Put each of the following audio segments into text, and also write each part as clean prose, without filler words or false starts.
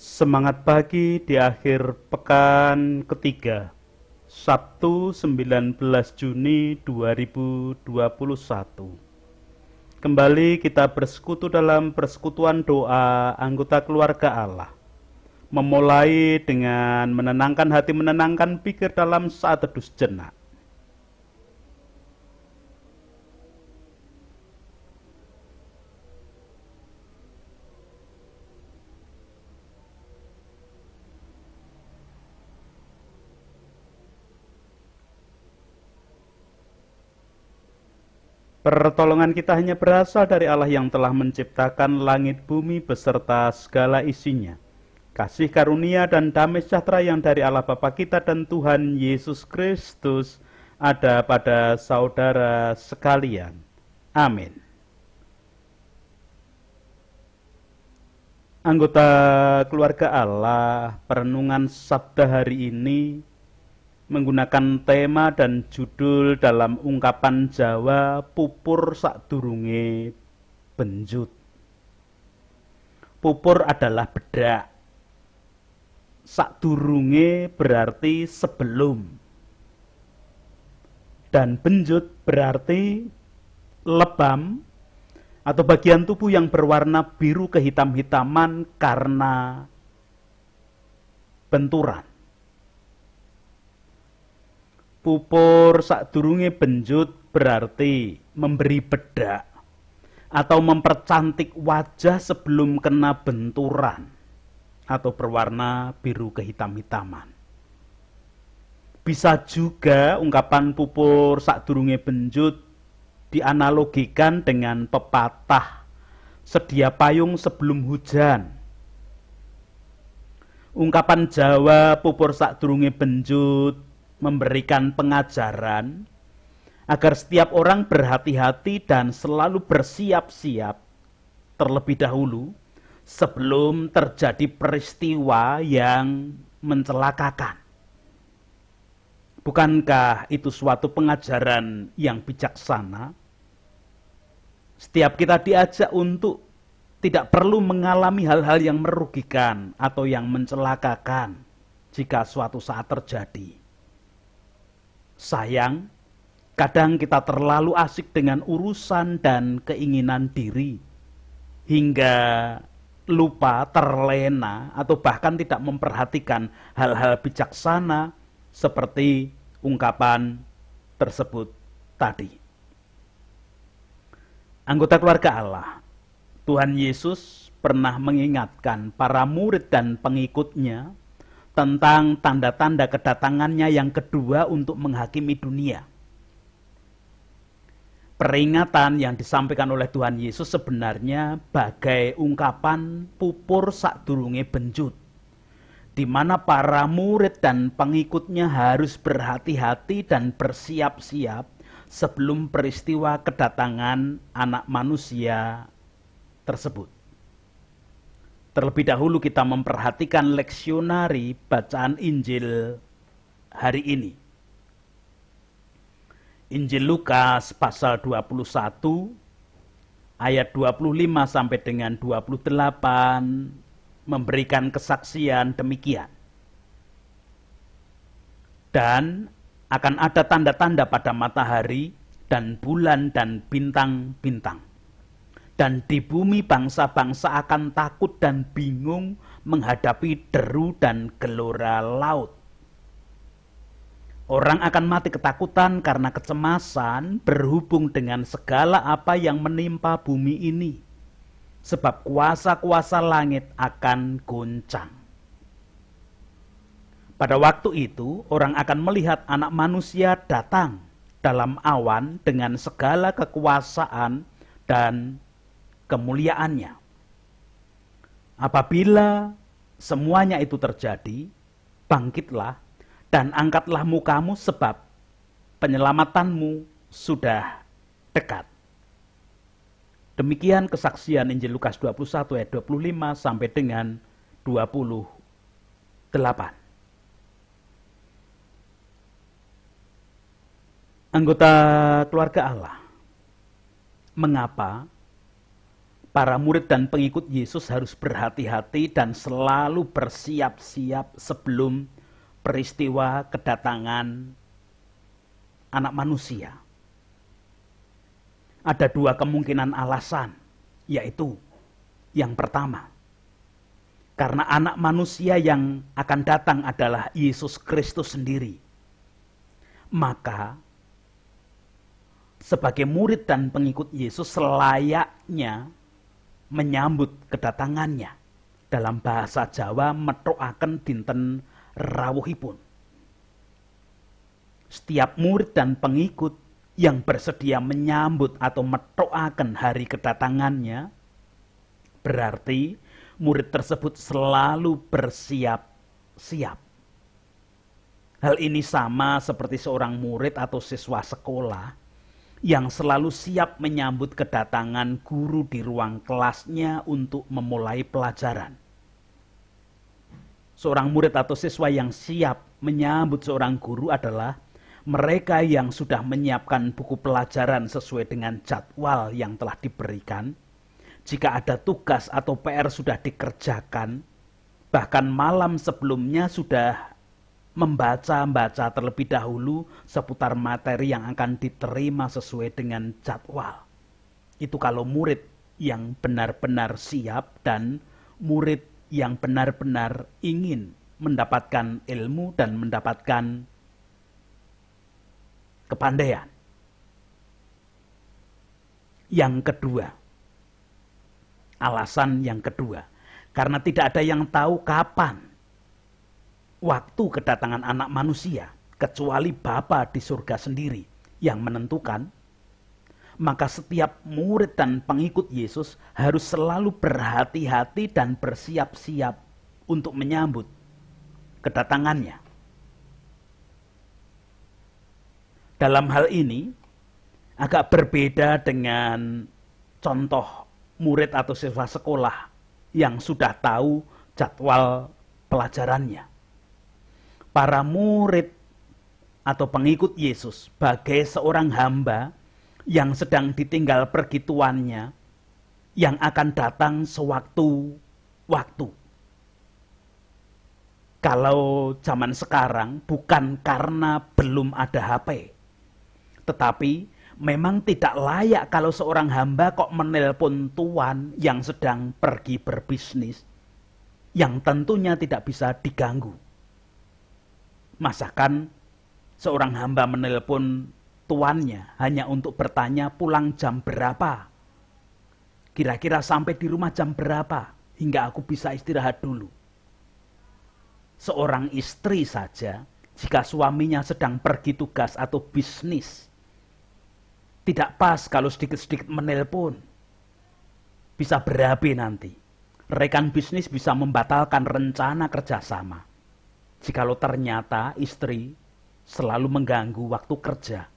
Semangat pagi di akhir pekan ketiga, Sabtu 19 Juni 2021. Kembali kita bersekutu dalam persekutuan doa anggota keluarga Allah. Memulai dengan menenangkan hati, menenangkan pikir dalam saat teduh sejenak. Pertolongan kita hanya berasal dari Allah yang telah menciptakan langit bumi beserta segala isinya. Kasih karunia dan damai sejahtera yang dari Allah Bapa kita dan Tuhan Yesus Kristus ada pada saudara sekalian. Amin. Anggota keluarga Allah, perenungan Sabda hari ini menggunakan tema dan judul dalam ungkapan Jawa pupur sakdurunge benjut. Pupur adalah bedak. Sakdurunge berarti sebelum. Dan benjut berarti lebam atau bagian tubuh yang berwarna biru kehitam-hitaman karena benturan. Pupur sakdurunge benjut berarti memberi bedak atau mempercantik wajah sebelum kena benturan atau berwarna biru kehitam-hitaman. Bisa juga ungkapan pupur sakdurunge benjut dianalogikan dengan pepatah sedia payung sebelum hujan. Ungkapan Jawa pupur sakdurunge benjut memberikan pengajaran agar setiap orang berhati-hati dan selalu bersiap-siap terlebih dahulu sebelum terjadi peristiwa yang mencelakakan. Bukankah itu suatu pengajaran yang bijaksana? Setiap kita diajak untuk tidak perlu mengalami hal-hal yang merugikan atau yang mencelakakan jika suatu saat terjadi. Sayang, kadang kita terlalu asik dengan urusan dan keinginan diri, hingga lupa, terlena, atau bahkan tidak memperhatikan hal-hal bijaksana seperti ungkapan tersebut tadi. Anggota keluarga Allah, Tuhan Yesus pernah mengingatkan para murid dan pengikutnya tentang tanda-tanda kedatangannya yang kedua untuk menghakimi dunia. Peringatan yang disampaikan oleh Tuhan Yesus sebenarnya bagai ungkapan pupur sakdurunge benjut, di mana para murid dan pengikutnya harus berhati-hati dan bersiap-siap sebelum peristiwa kedatangan anak manusia tersebut. Terlebih dahulu kita memperhatikan leksionari bacaan Injil hari ini. Injil Lukas pasal 21 ayat 25 sampai dengan 28 memberikan kesaksian demikian. Dan akan ada tanda-tanda pada matahari dan bulan dan bintang-bintang. Dan di bumi bangsa-bangsa akan takut dan bingung menghadapi deru dan gelora laut. Orang akan mati ketakutan karena kecemasan berhubung dengan segala apa yang menimpa bumi ini. Sebab kuasa-kuasa langit akan goncang. Pada waktu itu orang akan melihat anak manusia datang dalam awan dengan segala kekuasaan dan kemuliaannya. Apabila semuanya itu terjadi, bangkitlah dan angkatlah mukamu sebab penyelamatanmu sudah dekat. Demikian kesaksian Injil Lukas 21 ayat 25 sampai dengan 28. Anggota keluarga Allah, mengapa para murid dan pengikut Yesus harus berhati-hati dan selalu bersiap-siap sebelum peristiwa kedatangan anak manusia. Ada dua kemungkinan alasan, yaitu yang pertama, karena anak manusia yang akan datang adalah Yesus Kristus sendiri. Maka sebagai murid dan pengikut Yesus selayaknya menyambut kedatangannya. Dalam bahasa Jawa methokaken dinten rawuhipun. Setiap murid dan pengikut yang bersedia menyambut atau methokaken hari kedatangannya, berarti murid tersebut selalu bersiap-siap. Hal ini sama seperti seorang murid atau siswa sekolah yang selalu siap menyambut kedatangan guru di ruang kelasnya untuk memulai pelajaran. Seorang murid atau siswa yang siap menyambut seorang guru adalah mereka yang sudah menyiapkan buku pelajaran sesuai dengan jadwal yang telah diberikan. Jika ada tugas atau PR sudah dikerjakan, bahkan malam sebelumnya sudah membaca terlebih dahulu seputar materi yang akan diterima sesuai dengan jadwal. Itu kalau murid yang benar-benar siap dan murid yang benar-benar ingin mendapatkan ilmu dan mendapatkan kepandaian. Yang kedua, alasan yang kedua, karena tidak ada yang tahu kapan waktu kedatangan anak manusia, kecuali Bapa di surga sendiri yang menentukan, maka setiap murid dan pengikut Yesus harus selalu berhati-hati dan bersiap-siap untuk menyambut kedatangannya. Dalam hal ini, agak berbeda dengan contoh murid atau siswa sekolah yang sudah tahu jadwal pelajarannya. Para murid atau pengikut Yesus sebagai seorang hamba yang sedang ditinggal pergi tuannya yang akan datang sewaktu-waktu. Kalau zaman sekarang bukan karena belum ada HP, tetapi memang tidak layak kalau seorang hamba kok menelpon tuan yang sedang pergi berbisnis, yang tentunya tidak bisa diganggu. Masakan seorang hamba menelpon tuannya hanya untuk bertanya pulang jam berapa, kira-kira sampai di rumah jam berapa, hingga aku bisa istirahat dulu. Seorang istri saja, jika suaminya sedang pergi tugas atau bisnis, tidak pas kalau sedikit-sedikit menelpon. Bisa berabe nanti. Rekan bisnis bisa membatalkan rencana kerjasama. Jikalau ternyata istri selalu mengganggu waktu kerja.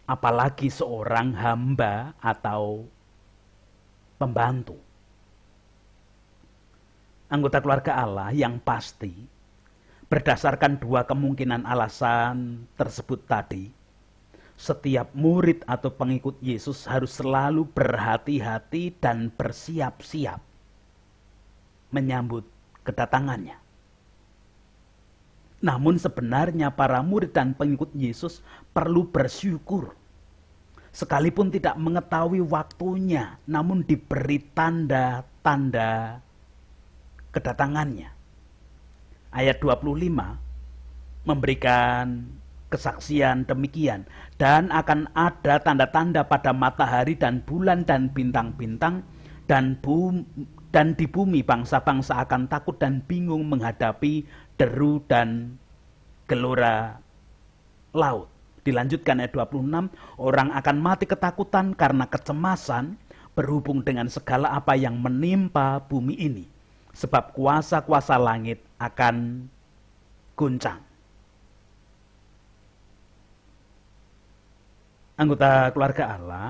Apalagi seorang hamba atau pembantu. Anggota keluarga Allah yang pasti, berdasarkan dua kemungkinan alasan tersebut tadi, setiap murid atau pengikut Yesus harus selalu berhati-hati dan bersiap-siap menyambut kedatangannya. Namun sebenarnya para murid dan pengikut Yesus perlu bersyukur. Sekalipun tidak mengetahui waktunya, namun diberi tanda-tanda kedatangannya. Ayat 25 memberikan kesaksian demikian, dan akan ada tanda-tanda pada matahari dan bulan dan bintang-bintang, dan di bumi bangsa-bangsa akan takut dan bingung menghadapi deru dan gelora laut. Dilanjutkan ayat 26, orang akan mati ketakutan karena kecemasan berhubung dengan segala apa yang menimpa bumi ini, sebab kuasa-kuasa langit akan guncang. Anggota keluarga Allah,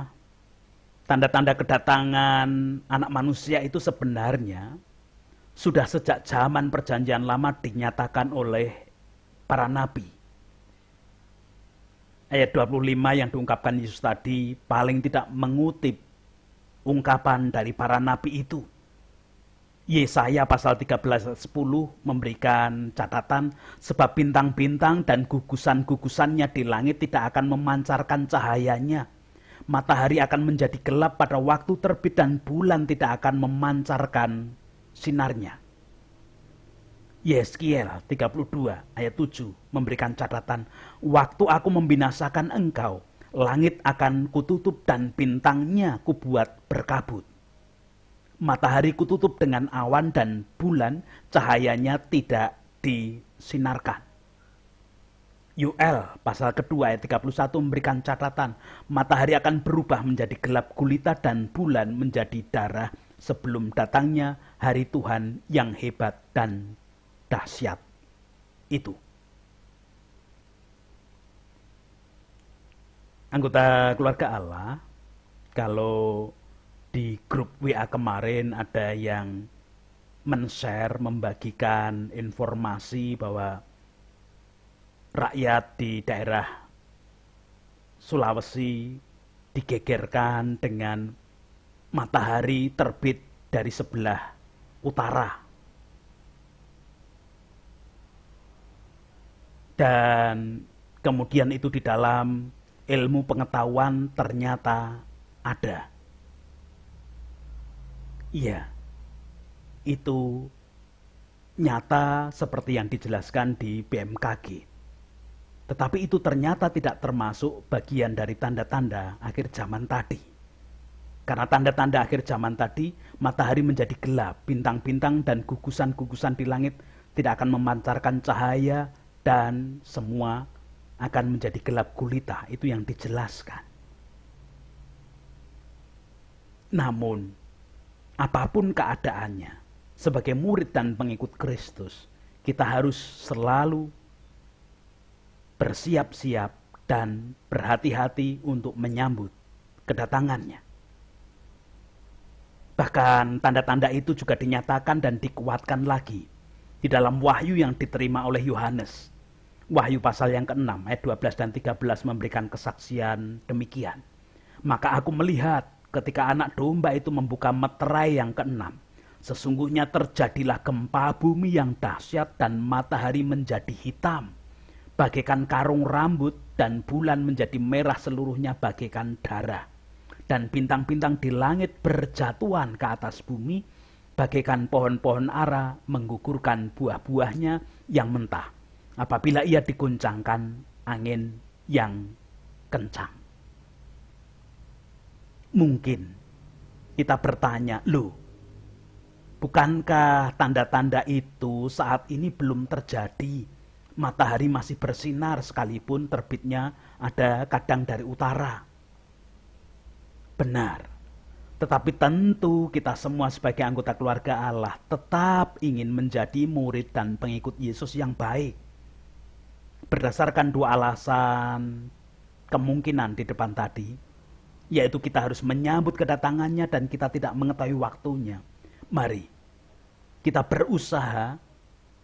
tanda-tanda kedatangan anak manusia itu sebenarnya sudah sejak zaman perjanjian lama dinyatakan oleh para nabi. Ayat 25 yang diungkapkan Yesus tadi paling tidak mengutip ungkapan dari para nabi itu. Yesaya pasal 13 ayat 10 memberikan catatan, sebab bintang-bintang dan gugusan-gugusannya di langit tidak akan memancarkan cahayanya. Matahari akan menjadi gelap pada waktu terbit dan bulan tidak akan memancarkan sinarnya. Yeskiel 32 ayat 7 memberikan catatan, waktu aku membinasakan engkau, langit akan kututup dan bintangnya kubuat berkabut. Matahari kututup dengan awan dan bulan cahayanya tidak disinarkan. Yoel pasal kedua ayat 31 memberikan catatan, matahari akan berubah menjadi gelap gulita dan bulan menjadi darah sebelum datangnya hari Tuhan yang hebat dan dahsyat itu. Anggota keluarga Allah, kalau di grup WA kemarin ada yang men-share, membagikan informasi bahwa rakyat di daerah Sulawesi digegerkan dengan matahari terbit dari sebelah utara. Dan kemudian itu di dalam ilmu pengetahuan ternyata ada. Iya, itu nyata seperti yang dijelaskan di BMKG. Tetapi itu ternyata tidak termasuk bagian dari tanda-tanda akhir zaman tadi. Karena tanda-tanda akhir zaman tadi, matahari menjadi gelap, bintang-bintang dan gugusan-gugusan di langit tidak akan memancarkan cahaya dan semua akan menjadi gelap gulita. Itu yang dijelaskan. Namun, apapun keadaannya, sebagai murid dan pengikut Kristus, kita harus selalu bersiap-siap dan berhati-hati untuk menyambut kedatangannya. Bahkan tanda-tanda itu juga dinyatakan dan dikuatkan lagi di dalam wahyu yang diterima oleh Yohanes. Wahyu pasal yang ke-6 ayat 12 dan 13 memberikan kesaksian demikian. Maka aku melihat ketika anak domba itu membuka meterai yang ke-6, sesungguhnya terjadilah gempa bumi yang dahsyat dan matahari menjadi hitam, bagaikan karung rambut, dan bulan menjadi merah seluruhnya bagaikan darah. Dan bintang-bintang di langit berjatuhan ke atas bumi, bagaikan pohon-pohon ara menggugurkan buah-buahnya yang mentah, apabila ia diguncangkan angin yang kencang. Mungkin kita bertanya, loh, bukankah tanda-tanda itu saat ini belum terjadi? Matahari masih bersinar sekalipun terbitnya ada kadang dari utara. Benar, tetapi tentu kita semua sebagai anggota keluarga Allah tetap ingin menjadi murid dan pengikut Yesus yang baik. Berdasarkan dua alasan kemungkinan di depan tadi, yaitu kita harus menyambut kedatangannya dan kita tidak mengetahui waktunya. Mari kita berusaha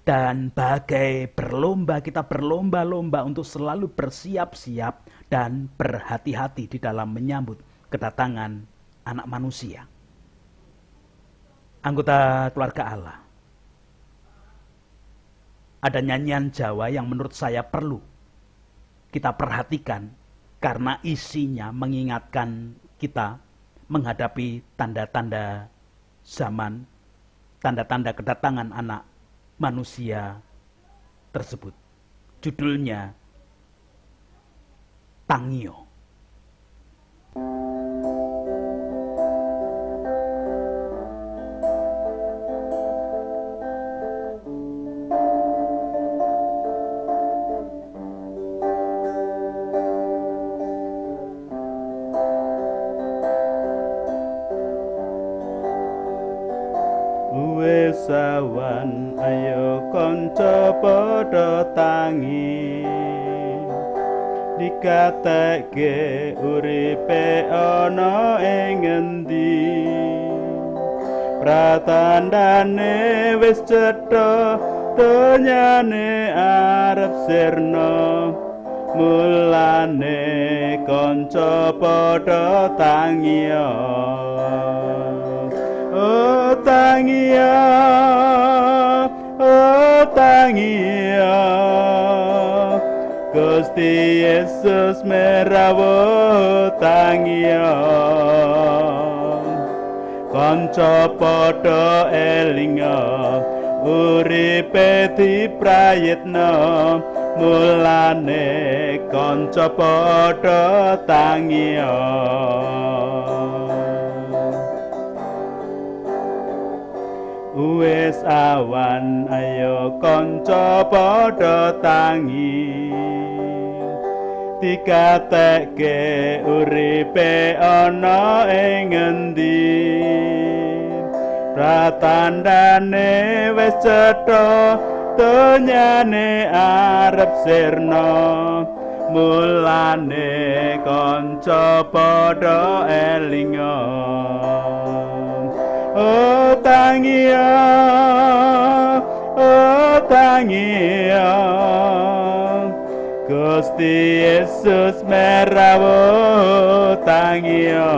dan bagai berlomba, kita berlomba-lomba untuk selalu bersiap-siap dan berhati-hati di dalam menyambut kedatangan anak manusia. Anggota keluarga Allah, ada nyanyian Jawa yang menurut saya perlu kita perhatikan karena isinya mengingatkan kita menghadapi tanda-tanda zaman, tanda-tanda kedatangan anak manusia tersebut. Judulnya Tangio. Sawan ayo kanca padha tangi dikatekke uripe ana ing endi pratandane wis cetha donyane arep sirna mulane kanca padha tangiya. Oh tangiya, oh tangiya, Gusti Yesus merawuh tangiya. Kanca padha elinga, uripe diprayitna, mulane kanca padha tangiya. Wis awan ayo kanca padha tangi, dikatekke uripe ana ing ngendi. Pratandane wis cetha, donyane arep sirna, mulane kanca padha elinga. Oh tangiya, oh tangiya, Gusti Yesus merawuh tangiya.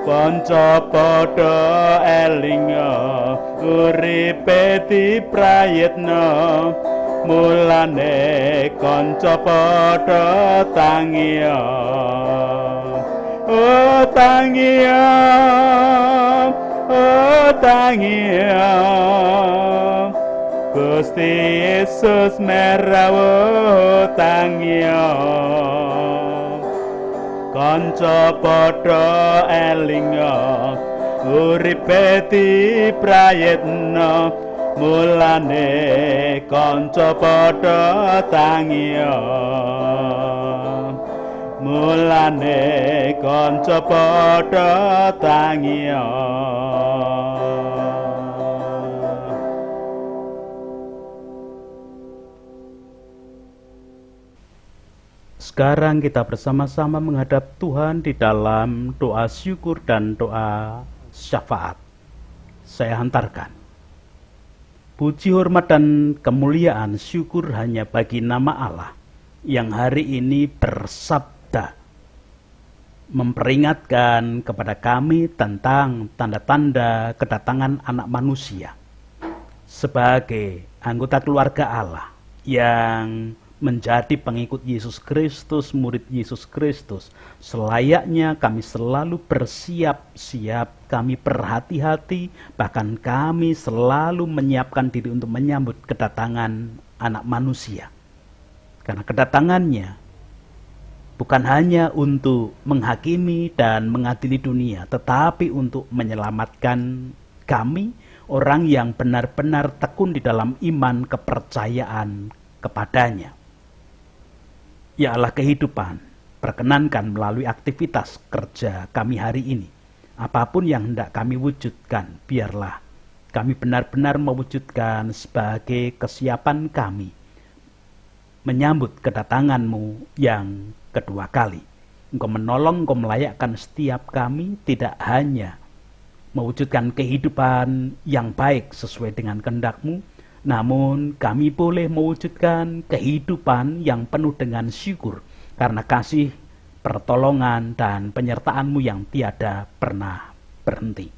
Kanca padha elinga, uripe diprayitna, mulane kanca padha tangiya. Oh tangiya, oh tangiya, Gusti Yesus merawuh tangiya. Kanca padha elinga, uripe diprayitna, mulane kanca padha tangiya. Mulane kanca padha tangiya. Sekarang kita bersama-sama menghadap Tuhan di dalam doa syukur dan doa syafaat. Saya hantarkan. Puji, hormat, dan kemuliaan syukur hanya bagi nama Allah yang hari ini bersabda memperingatkan kepada kami tentang tanda-tanda kedatangan anak manusia. Sebagai anggota keluarga Allah yang menjadi pengikut Yesus Kristus, murid Yesus Kristus, selayaknya kami selalu bersiap-siap, kami berhati-hati, bahkan kami selalu menyiapkan diri untuk menyambut kedatangan anak manusia. Karena kedatangannya bukan hanya untuk menghakimi dan mengadili dunia, tetapi untuk menyelamatkan kami, orang yang benar-benar tekun di dalam iman kepercayaan kepadanya. Ya Allah kehidupan, perkenankan melalui aktivitas kerja kami hari ini, apapun yang hendak kami wujudkan, biarlah kami benar-benar mewujudkan sebagai kesiapan kami menyambut kedatangan-Mu yang kedua kali. Engkau menolong, Engkau melayakkan setiap kami tidak hanya mewujudkan kehidupan yang baik sesuai dengan kehendak-Mu, namun kami boleh mewujudkan kehidupan yang penuh dengan syukur karena kasih, pertolongan, dan penyertaan-Mu yang tiada pernah berhenti.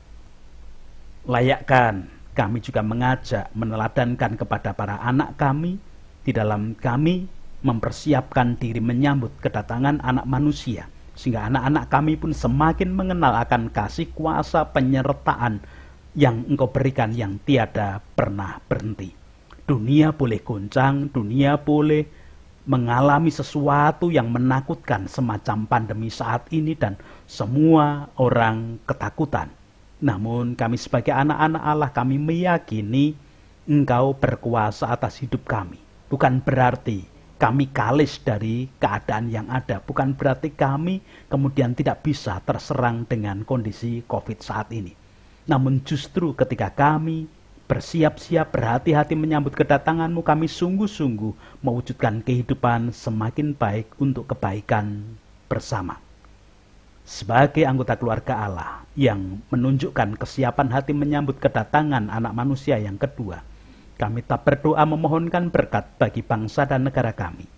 Layakkan kami juga mengajak, meneladankan kepada para anak kami di dalam kami mempersiapkan diri menyambut kedatangan anak manusia, sehingga anak-anak kami pun semakin mengenal akan kasih, kuasa, penyertaan yang Engkau berikan yang tiada pernah berhenti. Dunia boleh goncang, dunia boleh mengalami sesuatu yang menakutkan semacam pandemi saat ini dan semua orang ketakutan. Namun kami sebagai anak-anak Allah, kami meyakini Engkau berkuasa atas hidup kami. Bukan berarti kami kalis dari keadaan yang ada. Bukan berarti kami kemudian tidak bisa terserang dengan kondisi COVID saat ini. Namun justru ketika kami bersiap-siap, berhati-hati menyambut kedatangan-Mu, kami sungguh-sungguh mewujudkan kehidupan semakin baik untuk kebaikan bersama. Sebagai anggota keluarga Allah yang menunjukkan kesiapan hati menyambut kedatangan anak manusia yang kedua, Kami tak berdoa memohonkan berkat bagi bangsa dan negara kami,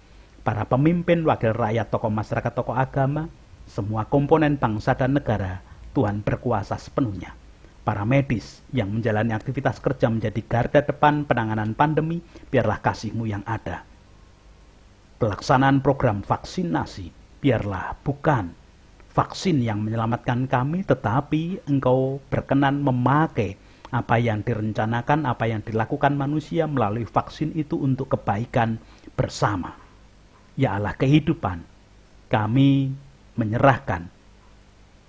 para pemimpin, wakil rakyat, tokoh masyarakat, tokoh agama, semua komponen bangsa dan negara. Tuhan berkuasa sepenuhnya. Para medis yang menjalani aktivitas kerja menjadi garda depan penanganan pandemi, biarlah kasih-Mu yang ada. Pelaksanaan program vaksinasi, biarlah bukan vaksin yang menyelamatkan kami, tetapi Engkau berkenan memakai apa yang direncanakan, apa yang dilakukan manusia melalui vaksin itu untuk kebaikan bersama. Ya Allah kehidupan, kami menyerahkan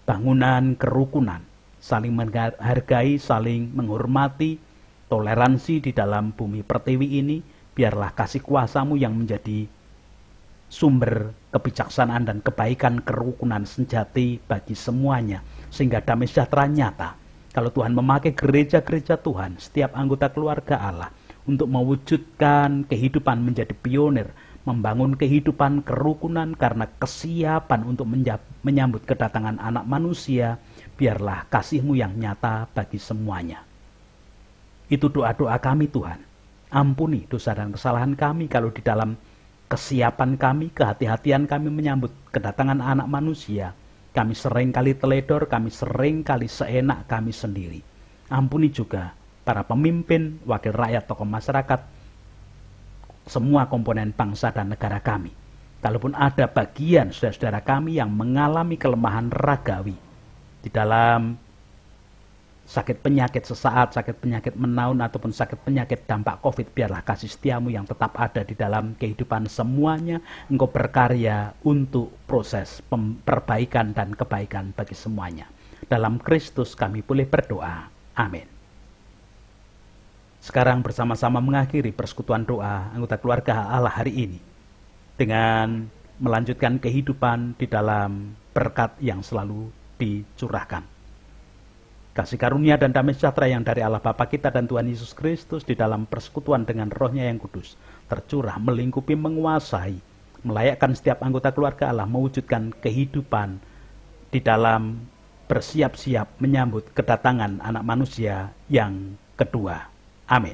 bangunan kerukunan, saling menghargai, saling menghormati, toleransi di dalam bumi pertiwi ini. Biarlah kasih kuasa-Mu yang menjadi sumber kebijaksanaan dan kebaikan kerukunan sejati bagi semuanya, sehingga damai sejahtera nyata. Kalau Tuhan memakai gereja-gereja Tuhan, setiap anggota keluarga Allah, untuk mewujudkan kehidupan menjadi pionir, membangun kehidupan kerukunan karena kesiapan untuk menyambut kedatangan anak manusia, biarlah kasih-Mu yang nyata bagi semuanya. Itu doa-doa kami Tuhan. Ampuni dosa dan kesalahan kami kalau di dalam kesiapan kami, kehati-hatian kami menyambut kedatangan anak manusia, kami seringkali teledor, kami seringkali seenak kami sendiri. Ampuni juga para pemimpin, wakil rakyat, tokoh masyarakat, semua komponen bangsa dan negara kami. Kalaupun ada bagian saudara-saudara kami yang mengalami kelemahan ragawi di dalam sakit penyakit sesaat, sakit penyakit menaun, ataupun sakit penyakit dampak COVID, biarlah kasih setia-Mu yang tetap ada di dalam kehidupan semuanya. Engkau berkarya untuk proses perbaikan dan kebaikan bagi semuanya. Dalam Kristus kami boleh berdoa. Amin. Sekarang bersama-sama mengakhiri persekutuan doa anggota keluarga Allah hari ini dengan melanjutkan kehidupan di dalam berkat yang selalu dicurahkan. Kasih karunia dan damai sejahtera yang dari Allah Bapa kita dan Tuhan Yesus Kristus di dalam persekutuan dengan Roh-Nya yang kudus tercurah, melingkupi, menguasai, melayakkan setiap anggota keluarga Allah mewujudkan kehidupan di dalam bersiap-siap menyambut kedatangan anak manusia yang kedua. Amin.